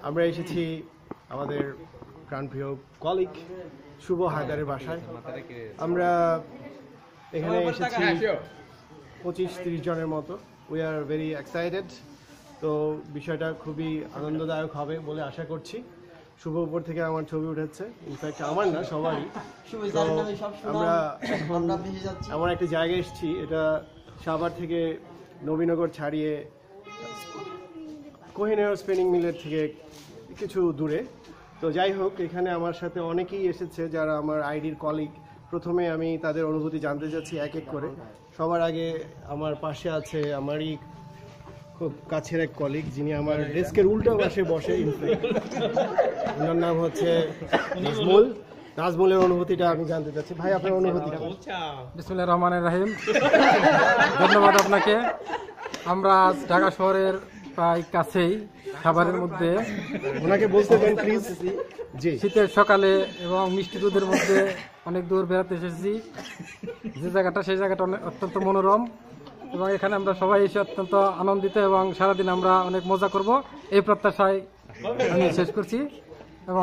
আমরা এসেছি আমাদের প্রাণপ্রিয় কলিগ শুভ হায়দারের বাসায়। আমরা এখানে এসেছি 25-30 জনের মতো। We are very excited. তো বিষয়টা খুবই আনন্দদায়ক হবে বলে আশা করছি। শুভ উপর থেকে আমার ছবি উঠেছে, ইনফ্যাক্ট আমার না, সবারই। আমরা এখন এমন একটা জায়গায় এসেছি, এটা সাভার থেকে নবীনগর ছাড়িয়ে কোহিনূর স্পিনিং মিলের থেকে কিছু দূরে। তো যাই হোক, এখানে আমার সাথে অনেকেই এসেছে যারা আমার আইডির কলিগ। প্রথমে আমি তাদের অনুভূতি জানতে চাচ্ছি এক এক করে। সবার আগে আমার পাশে আছে আমারই খুব কাছের এক কলিগ, যিনি আমার ডেস্কের উল্টো পাশে বসে। ওনার নাম হচ্ছে নাজমুল। নাজমুলের অনুভূতিটা আমি জানতে চাচ্ছি। ভাই, আপনার অনুভূতি কি? বিসমিল্লাহির রহমানির রহিম। ধন্যবাদ আপনাকে। আমরা ঢাকা শহরের প্রায় কাছেই, খাবারের মধ্যে, ওনাকে বলতে দেন প্লিজ। জি, শীতের সকালে এবং মিষ্টি দুধের মধ্যে অনেক দূর বেড়াতে এসেছি। যে জায়গাটা, সেই জায়গাটা অত্যন্ত মনোরম এবং এখানে আমরা সবাই এসে অত্যন্ত আনন্দিত এবং সারাদিন আমরা অনেক মজা করব এই প্রত্যাশায় আমি শেষ করছি। এবং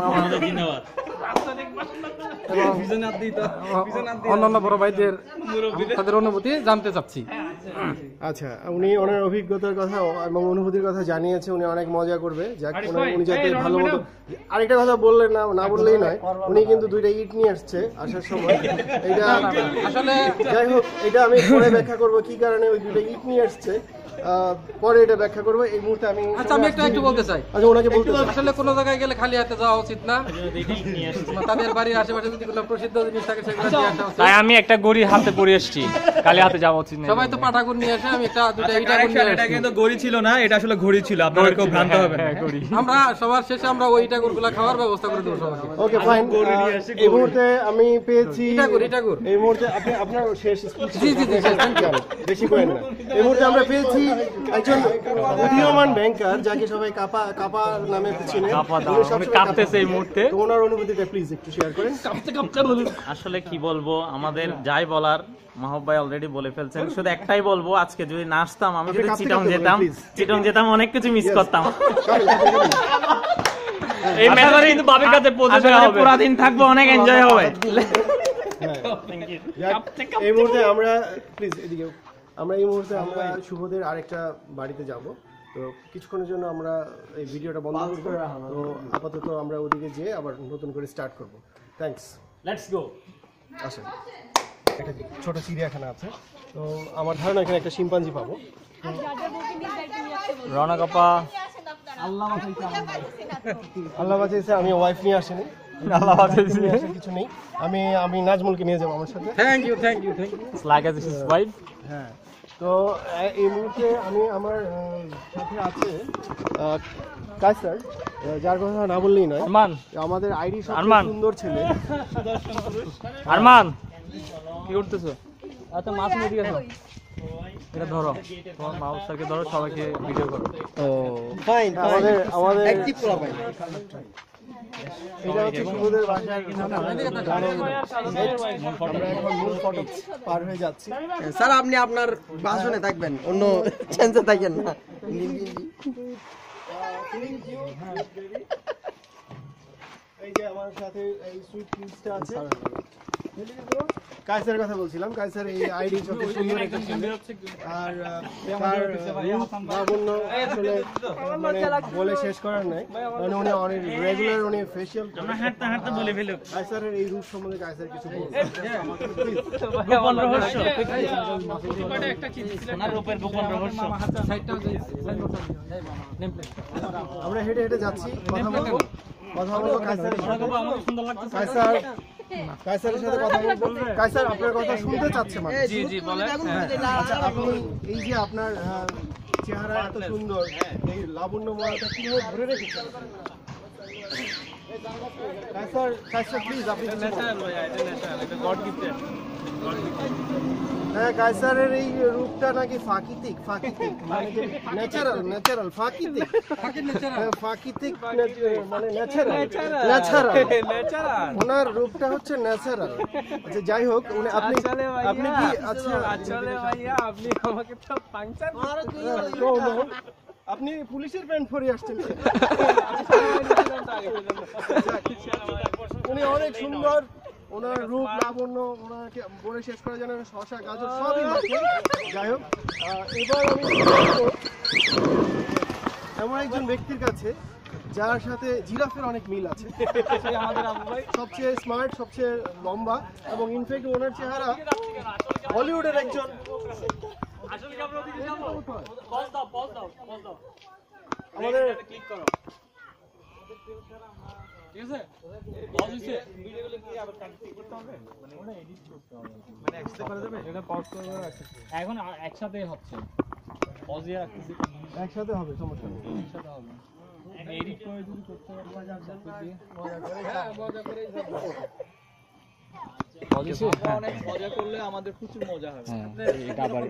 অন্যান্য বড় ভাইদের তাদের অনুভূতি জানতে চাচ্ছি। আচ্ছা, উনি ওনার অভিজ্ঞতার কথা এবং অনুভূতির কথা জানিয়েছে। উনি অনেক মজা করবে। উনি যাতে ভালো মতো। আরেকটা কথা বললেন না বললেই নয়, উনি কিন্তু 2টা ইট নিয়ে আসছে আসার সময়। এটা আসলে যাই হোক, এটা আমি পরে ব্যাখ্যা করবো কি কারণে ওই 2টা ইট নিয়ে আসছে। পরে এটা ব্যাখ্যা করবো। এই মুহূর্তে আমি একটু বলতে চাই। আচ্ছা, ওনাকে বলতে আসলে কোনো জায়গায় গেলে খালি হাতে যাওয়া উচিত না। তাদের বাড়ির আশেপাশে যদি কোনো প্রসিদ্ধ জিনিস থাকে সেগুলো নিয়ে আসা উচিত। তাই আমি একটা গড়ি হাতে পরে এসেছি, খালি হাতে যাওয়া উচিত না। সবাই তো পাটাগুড় নিয়ে আসে, আমি একটা 2টা ইটা গুড় নিয়ে আসি। এটা কিন্তু গড়ি ছিল না, এটা আসলে ঘড়ি ছিল। আপনারা কেউ ভ্রান্ত হবেন না। আমরা সবার শেষে আমরা ওই ইটা গুড়গুলো খাওয়ার ব্যবস্থা করে দেব সবাইকে। ওকে, ফাইন। এই মুহূর্তে আমি পেয়েছি ইটা গুড়। এই মুহূর্তে আপনার শেষ জি, বেশি করেন না। এই মুহূর্তে আমরা পেয়েছি একজন উদীয়মান ব্যাংকার, যাকে সবাই কাপা নামে চিনে। কাঁপতেছে এই মুহূর্তে। তো ওনার অনুভূতিটা প্লিজ একটু শেয়ার করেন। আসলে কি বলবো, আমাদের যাই বলার মাহবুব ভাই অলরেডি বলে ফেলছেন। শুধু একটাই বলবো, আজকে যদি না আসতাম, আমি যদি চিটং যেতাম অনেক কিছু মিস করতাম। এই মেলাটা কিন্তু বাবির কাছে পৌঁছে দেওয়া হবে, পুরো দিন থাকবো, অনেক এনজয় হবে। এই মুহূর্তে আমরা প্লিজ এদিকে আমরা শুভদের আরেকটা বাড়িতে যাব। তো কিছুক্ষণের জন্য আমরা এই ভিডিওটা বন্ধ করব। তো আপাতত আমরা ওদিকে যেয়ে আবার নতুন করে স্টার্ট করব। Thanks, let's go. আসেন। একটা ছোট চিড়িয়াখানা আছে, তো আমার ধারণা এখানে একটা শিম্পাঞ্জি পাবো। রওনা কাপা আল্লাহ বাঁচিয়েছে, আমি ওয়াইফ নিয়ে আসিনি। কিছু নেই। আমি নাজমুলকে নিয়ে যাবো আমার সাথে। Thank you. Like as his wife. হ্যাঁ, তো এই মুহূর্তে আমি আমার সাথে আছে কায়সার, যার কথা না বললেই নয়। আরমান, আমাদের আইডি সবচেয়ে সুন্দর ছেলে। আরমান কি করতেছো? আচ্ছা, মাছ মুড়ি আছে, এটা ধরো, তোমার মাউস স্যারকে ধরো, সবাইকে ভিডিও করো। ও ফাইন। আমাদের অ্যাক্টিভ করা ভাই। এটা হচ্ছে শুভদের বাসার। আমরা এখন মূল ফটো পার হয়ে যাচ্ছি। স্যার, আপনি আপনার বাসনে থাকবেন, অন্য চেঞ্জে থাকেন না। এই যে আমার সাথে এই সুইট কিডসটা আছে। কায়সারের কথা বলছিলাম। কায়সার এই আইডি সবচেয়ে সুন্দর একটা ছেলে। আর তার লাবণ্য আসলে মানে বলে শেষ করার নাই। মানে উনি অনেক রেগুলার, উনি ফেশিয়াল হাঁটতে বলে ফেলো। কায়সারের এই রূপ সম্বন্ধে কায়সার কিছু বলুন। আমরা হেঁটে হেঁটে যাচ্ছি, কথা বলবো কায়সারের সাথে। কায়সারের সাথে কথা বলবো। কায়সার আপনার কথা শুনতে চাচ্ছে মানে। জি বলেন। আচ্ছা, আপনি এই যে আপনার চেহারা এত সুন্দর, এই লাবণ্যময়তা কিভাবে ধরে রেখেছেন? কায়সার প্লিজ আপনি হ্যাঁ, কায়সারের এই রূপটা নাকি প্রাকৃতিক, মানে ন্যাচারাল, প্রাকৃতিক মানে ন্যাচারাল। ওনার রূপটা হচ্ছে ন্যাচারাল। আচ্ছা, যাই হোক, আপনি কি আচ্ছা আসলে ভাইয়া আপনি আমাকে তো পাংচার আপনি পুলিশের প্যান্ট পরে আসছেন। উনি অনেক সুন্দর, ওনার রূপ লাবণ্য ওনাকে বলে শেষ করা যেন শশা গাজর সবই আছে। যাই হোক, এবার আমি বলবো এমন একজন ব্যক্তির কাছে যার সাথে জিরাফের অনেক মিল আছে। সবচেয়ে স্মার্ট, সবচেয়ে লম্বা এবং ইনফ্যাক্ট ওনার চেহারা হলিউডের একজন আমাদের এখন একসাথে হচ্ছে একসাথে হবে, সমস্যা নেই। এডিট করে যদি করতে পারবো অনেক মজা করলে আমাদের প্রচুর মজা হবে। এটা আবার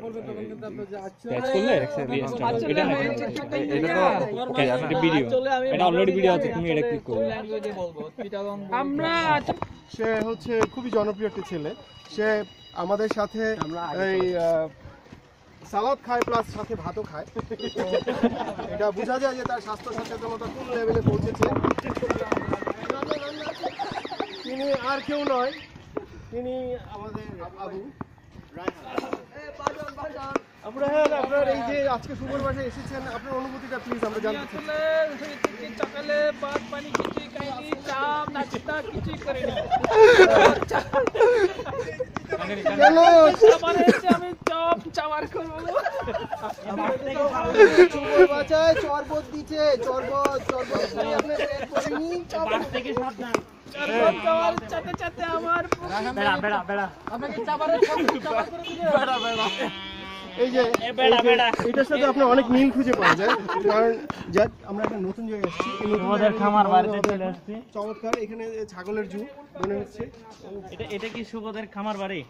এটা অলরেডি ভিডিও আছে, তুমি এটা ক্লিক করো। আমরা সে হচ্ছে খুবই জনপ্রিয় একটি ছেলে। সে আমাদের সাথে এই সালাদ খায় প্লাস সাথে ভাতও খায়। তো এটা বোঝা যায় যে তার স্বাস্থ্য সচেতনতা কোন লেভেলে পৌঁছেছে। তিনি আর কেউ নয়, তিনি আমাদের আবু আপনার এই যে আজকে শুভর বাসায় এসেছেন, আপনার অনুভূতিটা প্লিজ আমরা জানতে চাই। সকালে ভাত পানি কিছুই খাইনি, চা নাস্তা কিছুই করিনি। আমি চপ চাওয়ার করবো। শুভর বাসায় চরবত দিচ্ছে, চরবত আপনার থেকে সাবধান। চরবত খাওয়ার সাথে সাথে আমার আপনাকে চাবারের চাবার করে দিবে। এই যে এটার সাথে আপনার অনেক মিল খুঁজে পাওয়া যায়, কারণ যাক আমরা একটা নতুন জায়গায় এসেছি। আমাদের খামার বাড়িতে চলে আসছি। চমৎকার, এখানে ছাগলের জু মনে হচ্ছে। এটা কি শুভদের খামার বাড়ি?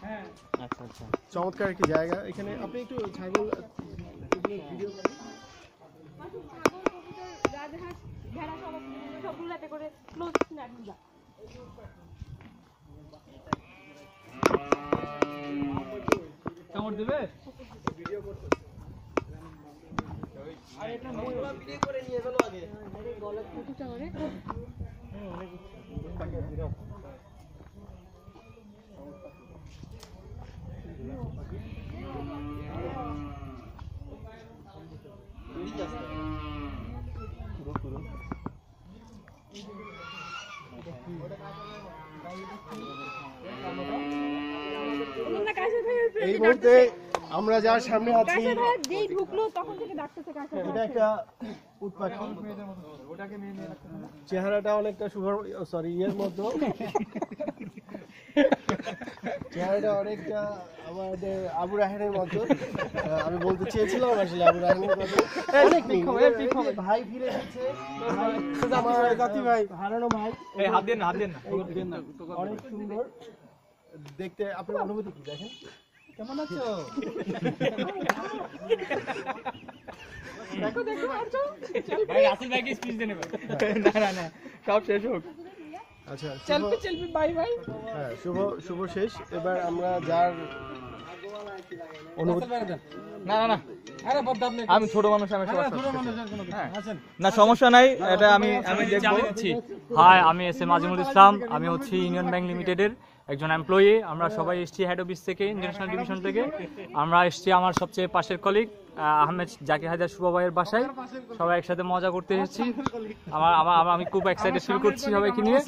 আচ্ছা আচ্ছা, চমৎকার একটি জায়গা। এখানে আপনি একটু ছাগল ভিডিও করেন। কামড় দিবে? এই মুহূর্তে আমরা যার সামনে আছি এটা একটা উট পাখি। চেহারাটা অনেকটা শুভর সরি ইয়ের মতো, চেহারাটা অনেকটা আমাদের আবু রাহানের মতো। আমি বলতে চেয়েছিলাম আসলে আবু রাহানের মতো অনেক মিল। ভাই ফিরে এসেছে, আমার জাতি ভাই, হারানো ভাই। হাত দেন না অনেক সুন্দর দেখতে। আপনার অনুভূতি কি দেখেন? কেমন আছো? ভাই রাসেল ভাইকে স্পিচ দেন এবার। না সব শেষ হোক। আচ্ছা, সেলফি বাই বাই। হ্যাঁ, শুভ শেষ। এবার আমরা যার অনুভূতি না আরে বদ্দাম নেই। আমি ছোট মানুষ, আমি সবার ছোট মানুষের কোনো আছেন না সমস্যা নাই, এটা আমি দেখবো। হাই, আমি এস এম আজিমুল ইসলাম। আমি হচ্ছি ইউনিয়ন ব্যাংক লিমিটেডের একজন এমপ্লয়ি। আমরা সবাই এসেছি হেড অফিস থেকে, ইন্টারন্যাশনাল ডিভিশন থেকে। আমরা এসেছি আমার সবচেয়ে পাশের কলিগ আহমেদ জাকির হায়দার শুভ ভাইয়ের বাসায়। সবাই একসাথে মজা করতে এসেছি। আমি খুব এক্সাইটেড ফিল করছি সবাইকে নিয়ে।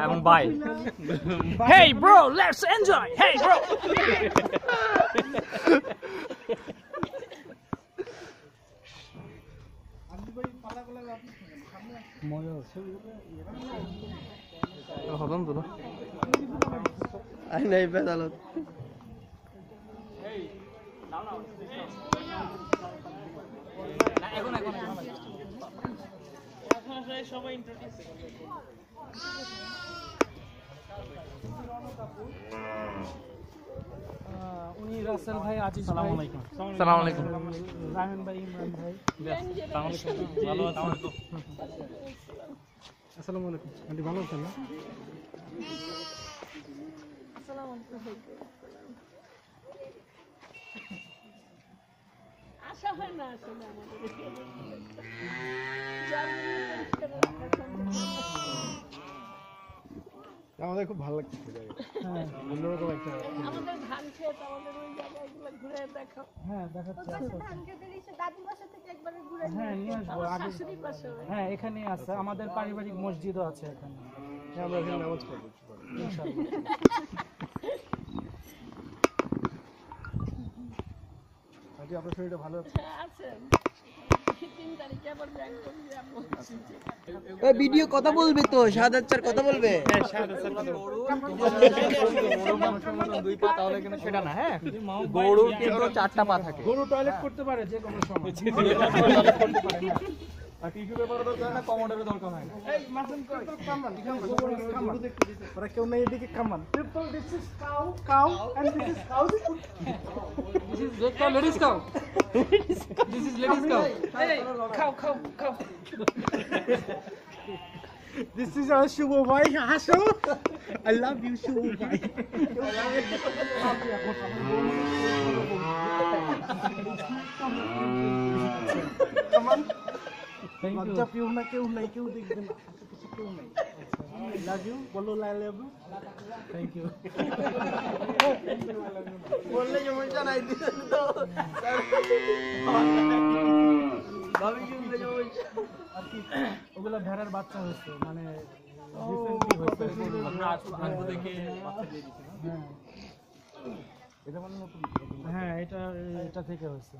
এবং bye. Hey bro, let's enjoy. Hey bro. আই নাই বেদালত সবাই ইন্ট্রোডিউস। উনি রাসেল ভাই, আজিজ ভাই, আসসালামু আলাইকুম। রায়হান ভাই, ইমরান ভাই। ভালো আছেন? আসসালামু আলাইকুম। আন্টি ভালো আছেন না? আশা হয় না আসলে আমাদের খুব ভালো লাগছে অন্যরকম একটা আমাদের ধান ক্ষেত আমাদের ওই জায়গাগুলো ঘুরে দেখাও। হ্যাঁ দেখাচ্ছি হ্যাঁ নিয়ে আসবো আগে হ্যাঁ এখানেই আছে আমাদের পারিবারিক মসজিদও আছে এখানে আমরা এখানে নামাজ পড়বো ইনশাআল্লাহ আজকে আপনার শরীরটা ভালো আছে? আছে 3 তারিখে আবার ব্যাংক করবি আমরা ওই ভিডিও কথা বলবে তো শাহাদাত স্যার কথা বলবে দুই পা তাহলে কিন্তু সেটা না। হ্যাঁ, গরুর কিন্তু 4টা পা থাকে। গরু টয়লেট করতে পারে যে কোনো সময় আর টিস্যু পেপারও দরকার না, কমোডেরও দরকার হয় না। এই মাসুম কত কামান ওরা কেউ নেই এদিকে কামান people this is cow and this is cow this is big cow ladies cow this is ladies cow Hey, cow. this is our Shubho bhai haso I love you Shubho bhai come on লজ্জা পেও না কেউ নাই কেউ দেখবে না কেউ নাই লাভ ইউ বলো লাই লাভ ইউ থ্যাংক ইউ বললে যেমন জানাই দিতেন তো ভাবি কি বলে যেমন আর কি ওগুলা ভেড়ার বাচ্চা হয়েছে মানে রিসেন্টলি হয়েছে আমরা আসবো দেখে বাচ্চা দিয়ে দিচ্ছি হ্যাঁ এটা মানে নতুন হ্যাঁ এটা থেকে হয়েছে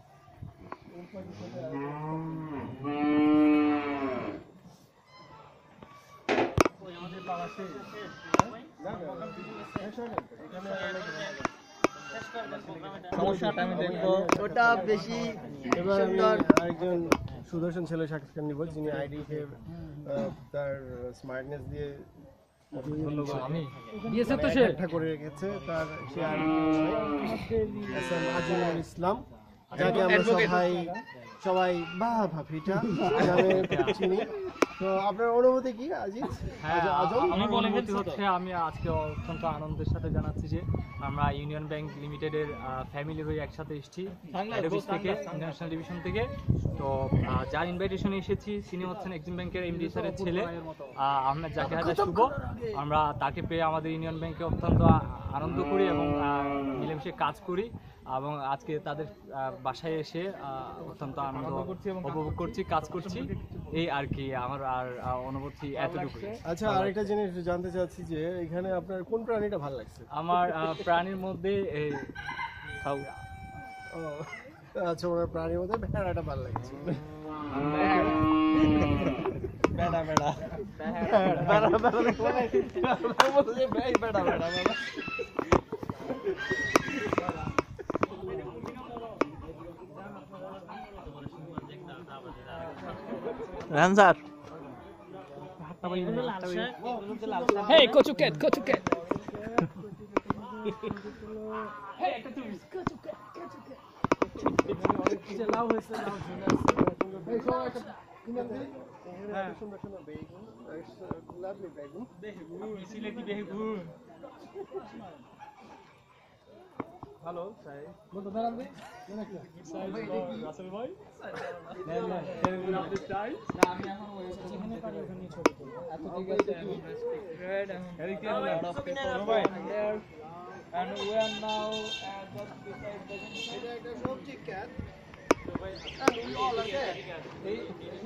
সমস্যাটা আমি দেখবো ওটা বেশি এবার আমি আরেকজন সুদর্শন ছেলে সাক্ষাৎকার নিব যিনি আইডিকে তার স্মার্টনেস দিয়ে দিয়েছে তো সে একটা করে রেখেছে তার সে আইডি আজিমুল ইসলাম যাকে আমরা সবাই ভাফিটা নামে চিনি। তো আপনার অনুভূতি কি আজিজ? আমি বলে ফেলছি হচ্ছে আমি আজকে অত্যন্ত আনন্দের সাথে জানাচ্ছি যে আমরা ইউনিয়ন ব্যাংক লিমিটেডের ফ্যামিলি হয়ে একসাথে এসেছি হেড অফিস থেকে ইন্টারন্যাশনাল ডিভিশন থেকে। তো যার ইনভাইটেশনে এসেছি তিনি হচ্ছেন এক্সিম ব্যাংকের এমডি স্যারের ছেলে আহমেদ জাকির হায়দার শুভ। আমরা তাকে পেয়ে আমাদের ইউনিয়ন ব্যাংকে অত্যন্ত আনন্দ করি এবং মিলেমিশে কাজ করি এবং আজকে তাদের বাসায় এসে অত্যন্ত আনন্দ উপভোগ করছি, কাজ করছি, এই আর কি আমার আর অনুভূতি এতটুকু। আচ্ছা, আরেকটা জিনিস জানতে চাচ্ছি যে এখানে আপনার কোন প্রাণীটা ভালো লাগছে? আমার প্রাণীর মধ্যে আচ্ছা, ওনার প্রাণীর মধ্যে ভেড়াটা ভালো লাগছে। Answer Hey, kochuket. Hey, লাউ হয়েছে লাউ সুন্দর সুন্দর বেগুন, লাভলি বেগুন। ভালো চাই বলতে দাঁড়ান ভাই রাসেল ভাই আমি এখন যেখানে পারি ওখানে ছবি তুলব। এত ঠিক আছে and we are now just beside the এটা একটা সবজি ক্যাট।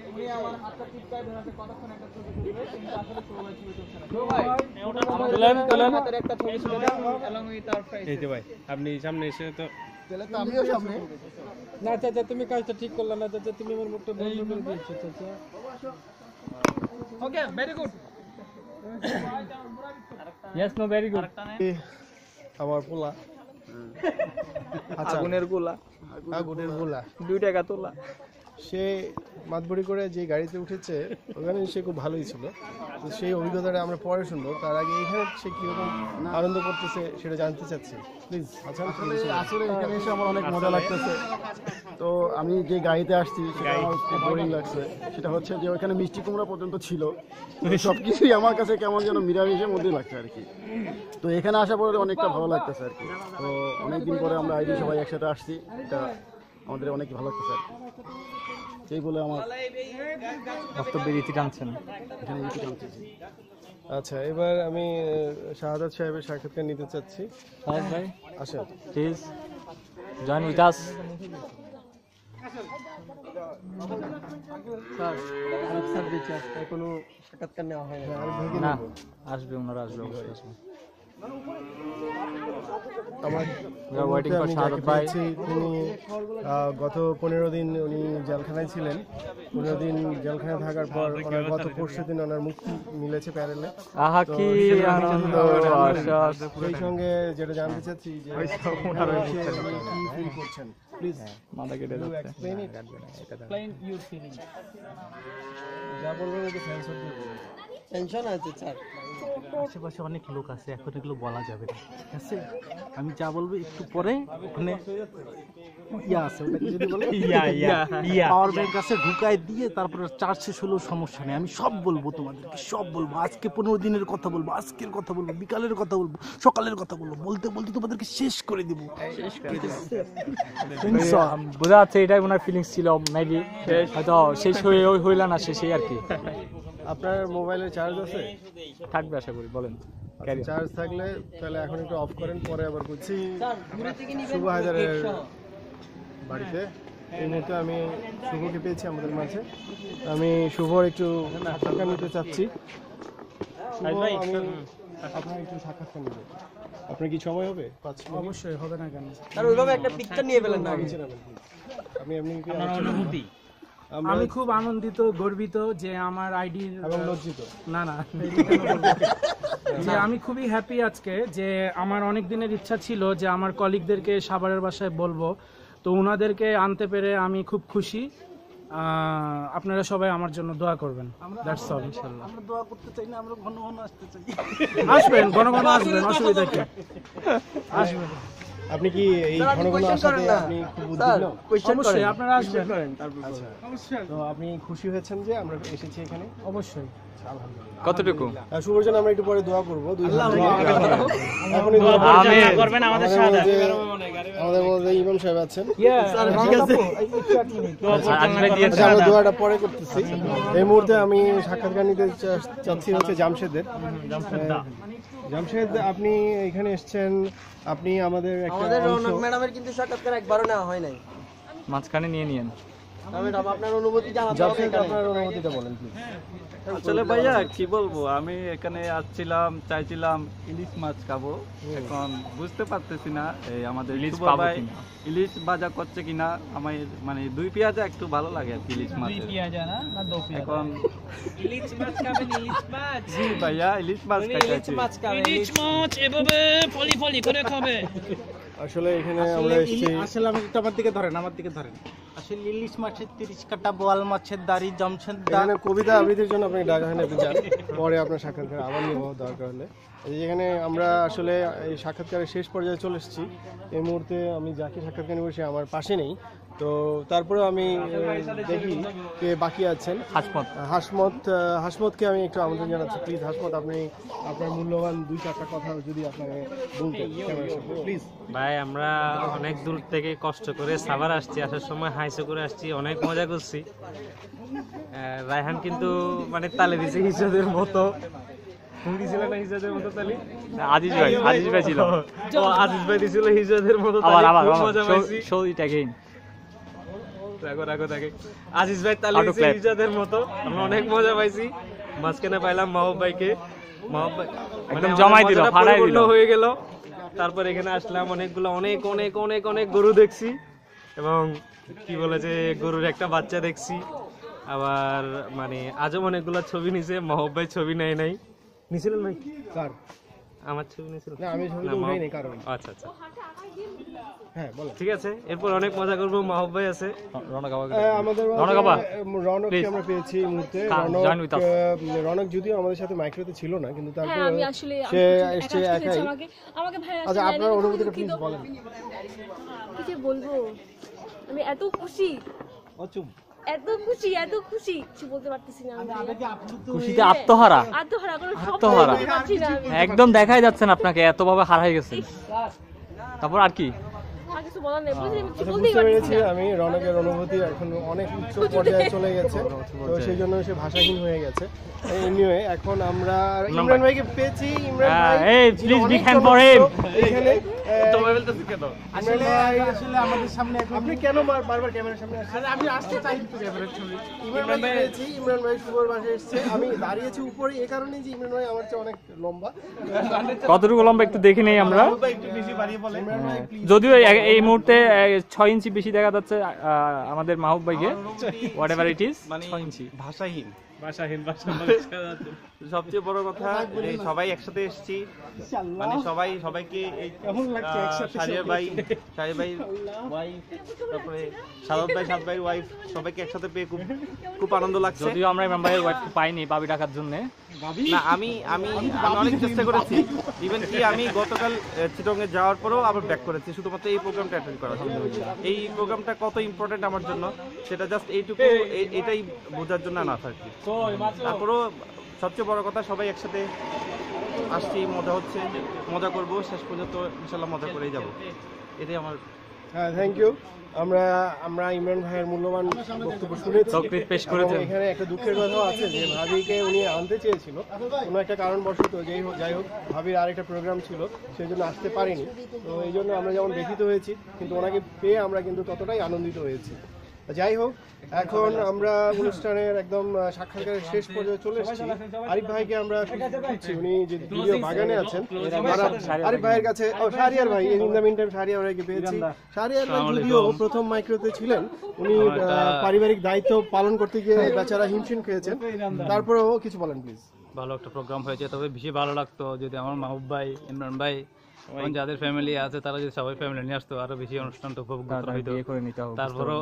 উনি আমার হাতটা টিপকায় ধরাতে কতক্ষণ একটা ছবি তুলবে কিন্তু আসলে ছবি তুলছে না। তুলেন একটা ছবি তুলে along with our face। এই যে ভাই আপনি সামনে এসে তো তাহলে তো আমিও সামনে। না চাচা তুমি কাজটা ঠিক করলে না চাচা, তুমি আমার মুখটা বন্ধ করে দিয়েছো চাচা। Okay, very good. Yes, no, very good. আমার পোলা আচ্ছা, আগুনের গোলা, আগুনের গোলা 2 টাকা তোলা। সে মাতবরি করে যে গাড়িতে উঠেছে ওখানে সে খুব ভালোই ছিল। তো সেই অভিজ্ঞতাটা আমরা পরে শুনবো। তার আগে এখানে সে কিরকম আনন্দ করতেছে সেটা জানতে চাচ্ছি। প্লিজ। আচ্ছা, আসলে এখানে এসে আমার অনেক মজা লাগতেছে। তো আমি যে গাড়িতে আসছি সেটা আমার খুব বোরিং লাগছে। সেটা হচ্ছে যে ওখানে মিষ্টি কুমড়া পর্যন্ত ছিল, সব কিছুই আমার কাছে কেমন যেন নিরামিষের মধ্যে লাগছে আর কি। তো এখানে আসার পরে অনেকটা ভালো লাগতেছে আর কি। তো অনেকদিন পরে আমরা আইডি সবাই একসাথে আসছি, এটা আমাদের অনেক ভালো লাগতেছে আর কি। এই বলে আমার বক্তব্যের ইতি টানছেন। এখানে ইতি টানছি। আচ্ছা, এবার আমি শাহাদাত সাহেবের সাক্ষাৎকার নিতে চাচ্ছি। শাহাদ ভাই আসেন please join with us. Sir বেঁচে আসতে কোনো সাক্ষাৎকার নেওয়া হয় না। না আসবে, ওনারা আসবে, অবশ্যই আসবে। আমার We are waiting for আমি শাহাদাত যাকে ভাই। পেয়েছি, তিনি গত 15 দিন উনি জেলখানায় ছিলেন। 15 দিন জেলখানায় থাকার পর ওনার গত 40 দিন ওনার মুক্তি মিলেছে প্যারেলে। আহা তো কি সেটা আনন্দ, আশ্বাস। সেই সঙ্গে যেটা জানতে চাচ্ছি যে ওনার ওই কি মুখটা ফিল করছেন, প্লিজ মাথা কেটে যাচ্ছে। Explain it. Explain your feeling. যা বলবেন ওকে সেন্সর দিয়ে বলুন। টেনশন আছে স্যার। আশেপাশে অনেক লোক আছে, এখন এগুলো বলা যাবে না, ঠিক আছে? আমি যা বলবো একটু পরে ওখানে ইয়া আছে, ওটাকে যদি বলে পাওয়ার ব্যাংক আছে, ঢুকায় দিয়ে তারপরে চার্জ শেষ হলেও সমস্যা নেই। আমি সব বলবো তোমাদেরকে, সব বলবো। আজকে 15 দিনের কথা বলবো, আজকের কথা বলবো, বিকালের কথা বলবো, সকালের কথা বলবো, বলতে বলতে তোমাদেরকে শেষ করে দিব। বোঝা যাচ্ছে এটাই ওনার ফিলিংস ছিল, মেবি হয়তো শেষ হয়ে হইল না, শেষই আর কি। আপনার মোবাইলে চার্জ আছে? থাকবে আশা করি, বলেন। চার্জ থাকলে তাহলে এখন একটু অফ করেন, পরে আবার করছি। শুভ হায়দারের বাড়িতে এই মুহূর্তে আমি শুভকে পেয়েছি আমাদের মাঝে। আমি শুভর একটু সাক্ষাৎকার নিতে চাচ্ছি। শুভ, আমি আপনার একটু সাক্ষাৎকার নিব। আপনার কি সময় হবে? 5 মিনিট? অবশ্যই, হবে না কেন? আর ওইভাবে একটা পিকচার নিয়ে ফেলেন না। আপনি এমনি অনুভূতি। আমি খুব আনন্দিত, গর্বিত যে আমার আইডির এবং লজ্জিত। না না যে আমি খুবই হ্যাপি আজকে, যে আমার অনেক দিনের ইচ্ছা ছিল যে আমার কলিগদেরকে সাভারের বাসায় বলবো, তো ওনাদেরকে আনতে পেরে আমি খুব খুশি। আপনারা সবাই আমার জন্য দোয়া করবেন। That's all. ইনশাআল্লাহ আমরা দোয়া করতে চাই না, আমরা ঘন ঘন আসতে চাই। আসবেন, ঘন ঘন আসবেন, অসুবিধা কি? আসবেন। আপনি কি এই ঘন ঘন আসাতে আপনি খুব উদ্বিগ্ন? অবশ্যই আপনারা আসবেন। আচ্ছা, তো আপনি খুশি হয়েছেন যে আমরা এসেছি এখানে? অবশ্যই। কতটুকু শুভর জন্য আমরা একটু পরে দোয়া করবো। করবেন আমাদের সাথে। আমাদের মধ্যে ইমাম সাহেব আছেন, আচ্ছা, আমরা দোয়াটা পরে করতেছি। এই মুহূর্তে আমি সাক্ষাৎকার নিতে চাচ্ছি হচ্ছে জামশেদের। জামশেদ, আপনি এখানে এসেছেন, আপনি আমাদের আমাদের রৌনক ম্যাডামের কিন্তু সাক্ষাৎকার একবারও নেওয়া হয় নাই। মাঝখানে নিয়ে নিয়েন। ম্যাডাম আপনার অনুভূতি জানাতে হবে। জামশেদ, আপনার অনুভূতিটা বলেন প্লিজ। আসলে ভাইয়া কি বলবো, আমি এখানে আসছিলাম, চাইছিলাম ইলিশ মাছ খাবো, এখন বুঝতে পারতেছি না এই আমাদের ইলিশ শুভ পাবো ভাই কিনা। ইলিশ ভাজা করছে কিনা। আমার মানে 2 পেঁয়াজা একটু ভালো লাগে আর কি ইলিশ মাছ। 2 পেঁয়াজা না 2 পেঁয়াজা? এখন ইলিশ মাছ খাবেন, ইলিশ মাছ। জি ভাইয়া, ইলিশ মাছ খাইছি। ইলিশ মাছ এভাবে ফলি ফলি করে খাবে। আসলে এখানে আমরা এসেছি, আসলে আমি একটু আমার দিকে ধরেন, আমার দিকে ধরেন। আসলে ইলিশ মাছের 30 কাটা, বোয়াল মাছের দাড়ি, জামশেদ এখানে কবিতা আবৃত্তির জন্য আপনাকে ডাকা হয় না, আপনি যান, পরে আপনার সাক্ষাৎকার আবার নিব দরকার হলে। যেখানে আমরা আসলে এই সাক্ষাৎকারের শেষ পর্যায়ে চলে এসেছি। এই মুহূর্তে আমি যাকে সাক্ষাৎকার নিব সে আমার পাশে নেই, তো তারপরে আমি দেখি কে বাকি আছেন। হাসমতকে আমি একটু আমন্ত্রণ জানাচ্ছি। প্লিজ হাসমত, আপনি আপনার মূল্যবান 2-4টা কথা যদি আপনাকে বলতেন প্লিজ। ভাই, আমরা অনেক দূর থেকে কষ্ট করে সাভার আসছি, আসার সময় হাইসো করে আসছি, অনেক মজা করছি। রায়হান কিন্তু মানে তালে দিছে হিজদের মতো। তুমি দিছিল না হিজদের মতো তালি? আজিজ ভাই ছিল। ও আজিজ ভাই দিছিল হিজদের মতো আবার তালি, খুব মজা পাইছি। শো ইট अगेन। রাগো দেখে আজিজ ভাই তালি দিছে হিজদের মতো, আমরা অনেক মজা পাইছি। মাঝখানে পাইলাম মাহবুব ভাইকে, মাহবুব ভাই একদম জমাই দিল, ফাড়াই দিল হয়ে গেল। তারপর এখানে আসলাম, অনেকগুলো অনেক অনেক অনেক অনেক গরু দেখছি, এবং কি বলে যে গরুর একটা বাচ্চা দেখছি। আবার মানে আজও অনেকগুলো ছবি নিছে, মাহবুব ভাই ছবি নেয় নাই। নিছিলেন ভাই? কার? আমার ছবি নিছিলেন? না, আমি ছবি উঠাই নাই কারণ। আচ্ছা আচ্ছা, হ্যাঁ বলো। ঠিক আছে, এরপর অনেক মজা করবো। মাহবুব ভাই আছে, আমাদের রনককে আমরা পেয়েছি এই মুহূর্তে। রনক যদিও আমাদের সাথে মাইক্রোতে ছিল না, কিন্তু তারপর সে এসছে একাই। আচ্ছা, আপনার অনুভূতিটা প্লিজ বলেন। কি যে বলবো, আমি এত খুশি, এত খুশি, এত খুশি, কিছু বলতে পারতেছি না। খুশিতে আত্মহারা, কোনো শব্দ বলতে পারছি না আমি। একদম দেখাই যাচ্ছে না আপনাকে, এতভাবে হারাই গেছেন। তারপর আর কি? কিছু বলার নেই, বুঝলি? আমি কিছু আচ্ছা, বলতেই বুঝতে পারছি পেরেছি না। আমি রনকের অনুভূতি এখন অনেক উচ্চ পর্যায়ে চলে গেছে, তো সেই জন্য সে ভাষাহীন হয়ে গেছে। এনিওয়ে এখন আমরা ইমরান ভাইকে পেয়েছি। ইমরান ভাই এই please big hand for him. এখানে আসলে আমাদের সামনে এখন আপনি কেন বারবার ক্যামেরার সামনে আসছেন? আমি আসতে চাই তো ক্যামেরার ছবি। ইমরান ভাই পেয়েছি, ইমরান ভাই শুভর বাসায় এসেছে। আমি দাঁড়িয়েছি উপরে এই কারণেই যে ইমরান ভাই আমার চেয়ে অনেক লম্বা। কতটুকু লম্বা একটু দেখে নেই আমরা। একটু বেশি বাড়িয়ে বলেন। ইমরান ভাই please। যদিও এই মুহূর্তে 6 ইঞ্চি বেশি দেখা যাচ্ছে আমাদের মাহবুব ভাইকে, হোয়াট এভার ইট ইজ। মানে 6 ইঞ্চি ভাষাহীন। সবচেয়ে বড় কথা এই সবাই একসাথে এসেছি, মানে সবাইকে এই শাহরিয়ার ভাই ওয়াইফ, তারপরে সাদাত ভাই ওয়াইফ, সবাইকে একসাথে পেয়ে খুব আনন্দ লাগছে। যদিও আমরা ইমরান ভাইয়ের ওয়াইফ পাইনি পাবি ডাকার জন্য। না আমি অনেক চেষ্টা করেছি, ইভেন কি আমি গতকাল চিটংয়ে যাওয়ার পরেও আবার ব্যাক করেছি শুধুমাত্র এই প্রোগ্রামটা অ্যাটেন্ড করার জন্য। এই প্রোগ্রামটা কত ইম্পর্টেন্ট আমার জন্য সেটা জাস্ট এটাই বোঝার জন্য না থাকি। তারপরেও সবচেয়ে বড় কথা সবাই একসাথে আসছি, মজা হচ্ছে, মজা করব, শেষ পর্যন্ত ইনশাল্লাহ মজা করেই যাব, এটাই আমার। হ্যাঁ, থ্যাংক ইউ। আমরা ইমরান ভাইয়ের মূল্যবান বক্তব্য শুনেছি। এখানে একটা দুঃখের কথাও আছে যে ভাবিকে উনি আনতে চেয়েছিল, কোনো একটা কারণবশত যাই হোক ভাবির আরেকটা প্রোগ্রাম ছিল, সেই জন্য আসতে পারিনি। তো এই জন্য আমরা যেমন ব্যথিত হয়েছি, কিন্তু ওনাকে পেয়ে আমরা কিন্তু ততটাই আনন্দিত হয়েছি। যাই হোক, এখন আমরা অনুষ্ঠানের একদম সাক্ষাৎকারের শেষ পর্যায়ে চলে এসেছি। আরিফ ভাইকে আমরা খুঁজছি, উনি যে ভিডিও বাগানে আছেন। আরিফ ভাইয়ের কাছে শাহরিয়ার ভাই, in the mean time Shahriar ভাইকে পেয়েছি। শাহরিয়ার ভাই যদিও প্রথম মাইক্রোতে ছিলেন, উনি পারিবারিক দায়িত্ব পালন করতে গিয়ে বেচারা হিমশিম খেয়েছেন, তারপরেও কিছু বলেন প্লিজ। ভালো একটা প্রোগ্রাম হয়েছে, তবে বেশি ভালো লাগতো যদি আমার মাহবুব ভাই, ইমরান ভাই, যাদের ফ্যামিলি আছে তারা যদি সবাই ফ্যামিলি নিয়ে আসতো, আরো বেশি অনুষ্ঠানটা উপভোগ করতে হইতো। তারপরও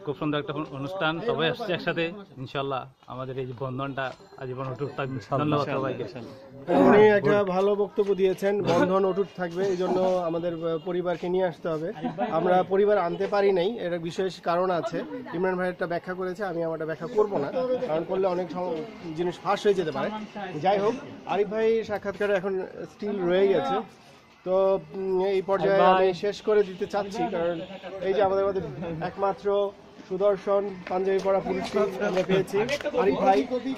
খুব সুন্দর একটা অনুষ্ঠান, সবাই আসছে একসাথে, ইনশাল্লাহ আমাদের এই বন্ধনটা আজীবন অটুট থাকবে। ধন্যবাদ সবাইকে। উনি একটা ভালো বক্তব্য দিয়েছেন, বন্ধন অটুট থাকবে, এই জন্য আমাদের পরিবারকে নিয়ে আসতে হবে। আমরা পরিবার আনতে পারি নাই, এর বিশেষ কারণ আছে। ইমরান ভাই একটা ব্যাখ্যা করেছে, আমি আমারটা ব্যাখ্যা করবো না, কারণ করলে অনেক জিনিস ফাঁস হয়ে যেতে পারে। যাই হোক, আরিফ ভাই সাক্ষাৎকারে এখন স্টিল রয়ে গেছে, তো এই পর্যায়ে আমি শেষ করে দিতে চাচ্ছি, কারণ এই যে আমাদের মধ্যে একমাত্র সুদর্শন পাঞ্জাবি পরা পুরুষকে আমরা পেয়েছি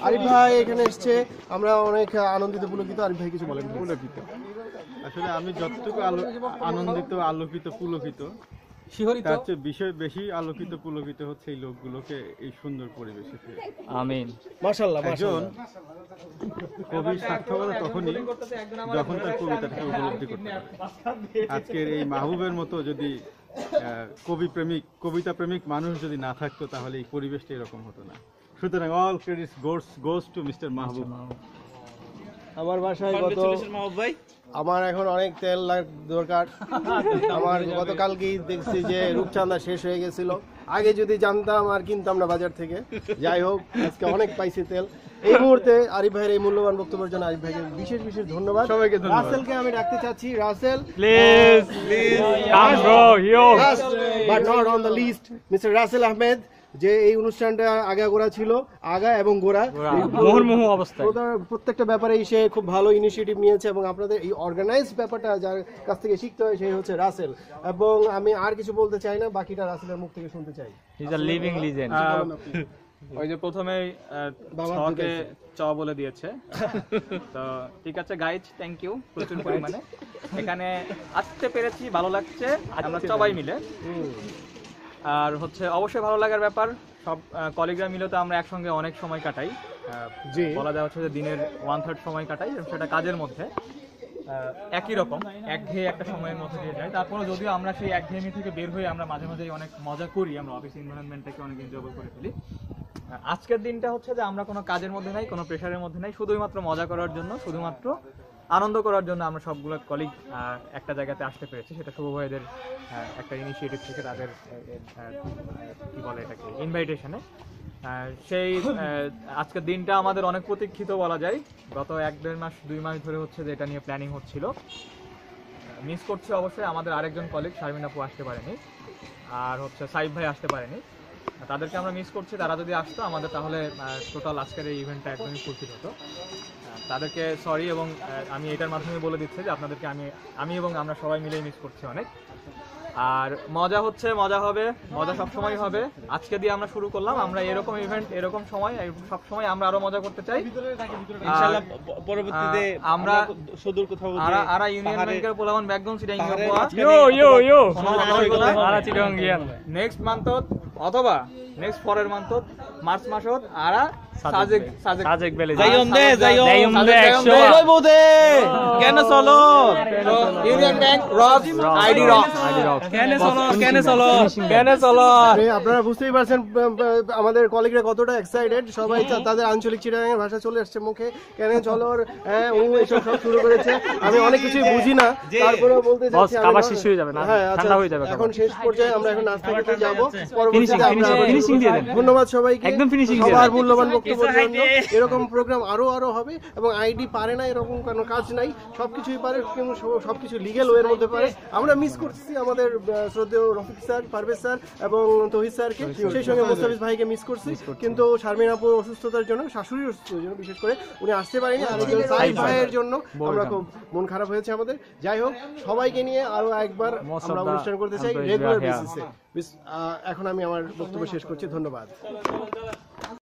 আরিফ ভাই এখানে এসছে, আমরা অনেক আনন্দিত পুলকিত। আরিফ ভাই কিছু বলেন। পুলকিত, আসলে আমি যতটুকু আনন্দিত, আলোকিত, পুলকিত, তার চেয়ে বিষয় বেশি আলোকিত পুলকিত হচ্ছে এই লোকগুলোকে এই সুন্দর পরিবেশে পেয়ে। আমিন, মাশাআল্লাহ। একজন কবির সার্থকতা তখনই যখন তার কবিতাটাকে উপলব্ধি করতে পারে। আজকের এই মাহবুবের মতো যদি কবি প্রেমিক, কবিতা প্রেমিক মানুষ যদি না থাকতো, তাহলে এই পরিবেশটা এরকম হতো না। সুতরাং all credits goes to mister Mahbub. আমার বাসায় আমার এখন অনেক তেল দরকার। আমার গতকালকেই দেখছি যে রূপচাঁদা শেষ হয়ে গেছিল, আগে যদি জানতাম আর কিনতাম না বাজার থেকে। যাই হোক, আজকে অনেক পাইছি তেল। এই মুহূর্তে আরিফ ভাইয়ের এই মূল্যবান বক্তব্যের জন্য আরিফ ভাইকে বিশেষ ধন্যবাদ। সবাইকে ধন্যবাদ। রাসেলকে আমি ডাকতে চাচ্ছি। রাসেল প্লিজ কাম ব্রো, হিও। But not on the list, mister Rasel Ahmed, যে এই অনুষ্ঠানটা আগাগোড়া ছিল, আগা এবং গোড়া মুহুর্মুহু অবস্থায় প্রত্যেকটা ব্যাপারেই সে খুব ভালো ইনিশিয়েটিভ নিয়েছে, এবং আপনাদের এই অর্গানাইজ ব্যাপারটা যার কাছ থেকে শিখতে হয় সেই হচ্ছে রাসেল। এবং আমি আর কিছু বলতে চাই না, বাকিটা রাসেলের মুখ থেকে শুনতে চাই। He is a living legend. ওই যে প্রথমেই ছকে চ বলে দিয়েছে, তো ঠিক আছে গাইজ, থ্যাংক ইউ প্রচুর পরিমাণে। এখানে আসতে পেরেছি, ভালো লাগছে আমরা সবাই মিলে। আর হচ্ছে অবশ্যই ভালো লাগার ব্যাপার, সব কলিগরা মিলে তো আমরা একসঙ্গে অনেক সময় কাটাই, বলা যায় হচ্ছে যে দিনের 1/3 সময় কাটাই, সেটা কাজের মধ্যে একই রকম একঘেয়ে একটা সময়ের মধ্যে দিয়ে যায়। তারপরে যদিও আমরা সেই একঘেয়েমি থেকে বের হয়ে আমরা মাঝে মাঝেই অনেক মজা করি, আমরা অফিস এনভায়রনমেন্টটাকে অনেক এনজয় করে ফেলি। আজকের দিনটা হচ্ছে যে আমরা কোনো কাজের মধ্যে নাই, কোনো প্রেশারের মধ্যে নাই, শুধুমাত্র মজা করার জন্য, শুধুমাত্র আনন্দ করার জন্য আমরা সবগুলো কলিগ একটা জায়গাতে আসতে পেরেছি। সেটা শুভ ভাইদের একটা ইনিশিয়েটিভ থেকে, তাদের কি বলে এটাকে, ইনভাইটেশনে। সেই আজকের দিনটা আমাদের অনেক প্রতীক্ষিত বলা যায়। গত 1-1.5 মাস 2 মাস ধরে হচ্ছে যে এটা নিয়ে প্ল্যানিং হচ্ছিল। মিস করছি অবশ্যই আমাদের আরেকজন কলিগ শারমিন আপু আসতে পারেনি, আর হচ্ছে সাইফ ভাই আসতে পারেনি, তাদেরকে আমরা মিস করছি। তারা যদি আসতো আমাদের, তাহলে টোটাল আজকের এই ইভেন্টটা একদমই ফুলফিল হতো। তাদেরকে সরি, এবং আমি এটার মাধ্যমে বলে দিচ্ছি যে আপনাদেরকে আমি এবং আমরা সবাই মিলেই মিস করছি অনেক। আর মজা হচ্ছে, মজা হবে, মজা সবসময় হবে। আজকে দিয়ে আমরা শুরু করলাম, আমরা এরকম ইভেন্ট এরকম সময় সব সময় আমরা আরো মজা করতে চাই ইনশাআল্লাহ। পরবর্তীতে আমরা সুদূর কোথাও আরা ইউনিয়ন ব্যাংকের পোলাবন ব্যাকগ্রাউন্ড সিটা নেক্সট মান্থত অথবা নেক্সট পরের মান্থত মার্চ মাসত আরা সাজেক বেলে যাইম দে কেন চলো union bank rock ID rock কেন চলো আপনারা বুঝতেই পারছেন আমাদের কলিগরা কতটা এক্সাইটেড, সবাই তাদের আঞ্চলিক চিটাগাংয়ের ভাষা চলে আসছে মুখে। কেন চলো এসব সব শুরু করেছে। আমি অনেক কিছুই বুঝি না, তারপরেও বলতে চাচ্ছি এখন শেষ পর্যায়ে আমরা এখন নাস্তা খেতে যাবো। ধন্যবাদ সবাইকে সবার মূল্যবান বক্তব্যের জন্য। এরকম প্রোগ্রাম আরো হবে এবং আইডি পারে না এরকম কোনো কাজ নাই, সবকিছুই পারে, সবকিছু লিগ্যাল ওয়ের মধ্যে পারে। আমরা মিস করছি আমাদের শ্রদ্ধেয় রফিক স্যার, পারভেজ স্যার এবং তৌহিদ স্যারকে, সেই সঙ্গে মোস্তাফিজ ভাইকে মিস করছি। কিন্তু শারমিন আপুর অসুস্থতার জন্য, শাশুড়ির অসুস্থতার জন্য বিশেষ করে উনি আসতে পারেনি, আর সাইফ ভাইয়ের জন্য আমরা খুব মন খারাপ হয়েছে আমাদের। যাই হোক, সবাইকে নিয়ে আরো একবার আমরা অনুষ্ঠান করতে চাই রেগুলার বেসিসে। এখন আমি আমার বক্তব্য শেষ করছি, ধন্যবাদ।